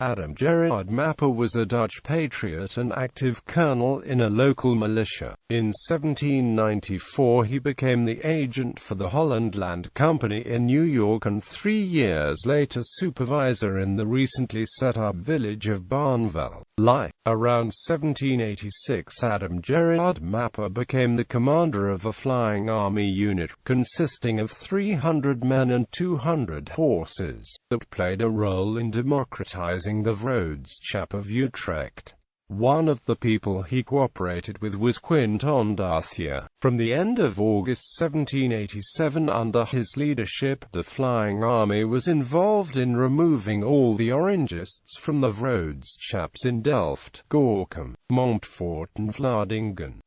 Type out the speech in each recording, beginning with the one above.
Gerard Mappa was a Dutch patriot and active colonel in a local militia. In 1794 he became the agent for the Holland Land Company in New York and 3 years later supervisor in the recently set-up village of Barneveld. Around 1786 Gerard Mappa became the commander of a flying army unit, consisting of 300 men and 200 horses, that played a role in democratizing the Vroedschap of Utrecht. One of the people he cooperated with was Quinton Darthier. From the end of August 1787 under his leadership, the flying army was involved in removing all the Orangists from the Vroedschaps in Delft, Gorkum, Montfort and Vlaardingen.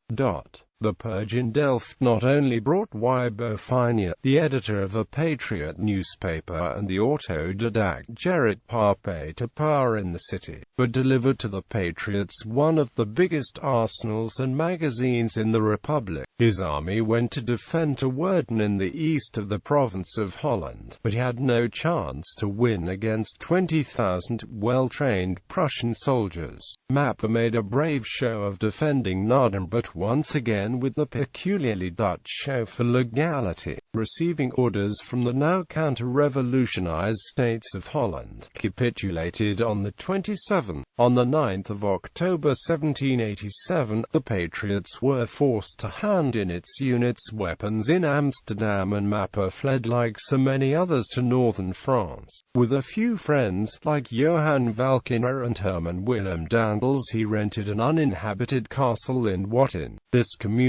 The purge in Delft not only brought Wibo Fijnia, the editor of a patriot newspaper, and the autodidact Gerard Mappa to power in the city, but delivered to the patriots one of the biggest arsenals and magazines in the Republic. His army went to defend Woerden in the east of the province of Holland, but he had no chance to win against 20,000 well-trained Prussian soldiers. Mappa made a brave show of defending Naarden, but once again with the peculiarly Dutch show for legality, receiving orders from the now counter-revolutionized states of Holland, capitulated on the 27th. On the 9th of October 1787, the Patriots were forced to hand in its units' weapons in Amsterdam, and Mappa fled like so many others to northern France. With a few friends, like Johan Valkena and Herman Willem Daendels, he rented an uninhabited castle in Woerden. This community,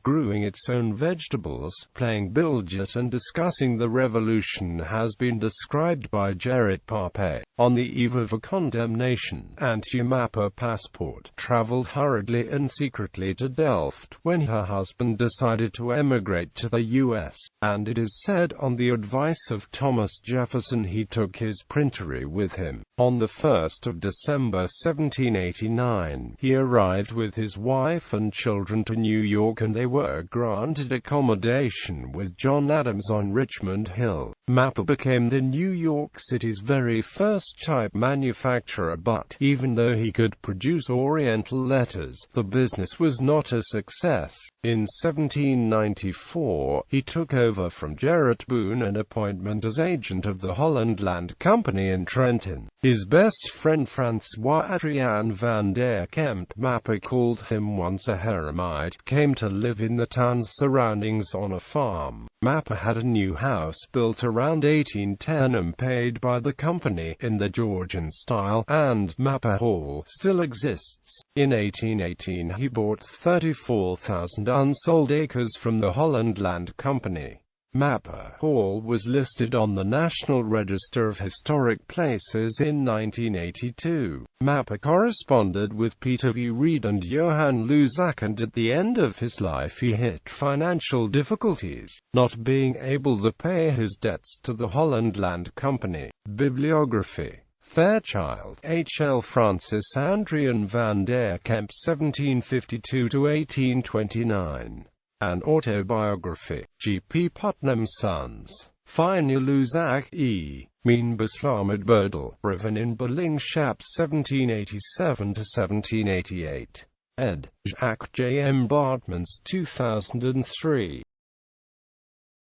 growing its own vegetables, playing billiards and discussing the revolution, has been described by Gerard Mappa. On the eve of a condemnation, anti-Mappa passport traveled hurriedly and secretly to Delft when her husband decided to emigrate to the U.S., and it is said on the advice of Thomas Jefferson he took his printery with him. On the 1st of December 1789, he arrived with his wife and children to New York, and they were granted accommodation with John Adams on Richmond Hill. Mappa became the New York City's very first type manufacturer, but even though he could produce Oriental letters, the business was not a success. In 1794, he took over from Gerrit Boon an appointment as agent of the Holland Land Company in Trenton. His best friend Francois-Adrien van der Kempt, Mappa called him once a heremite, came to live in the town's surroundings on a farm. Mappa had a new house built around 1810 and paid by the company, in the Georgian style, and Mappa Hall still exists. In 1818 he bought 34,000 unsold acres from the Holland Land Company. Mappa Hall was listed on the National Register of Historic Places in 1982. Mappa corresponded with Peter V. Reed and Johan Luzak, and at the end of his life he hit financial difficulties, not being able to pay his debts to the Holland Land Company. Bibliography: Fairchild, H. L. Francis Adrian van der Kempt, 1752–1829. An autobiography. G. P. Putnam Sons. Fijnia Luzak, E. Mijn Beslammed Berdel. Riven in Ballingschap, 1787–1788. Ed. Jacques J. M. Bartmans, 2003.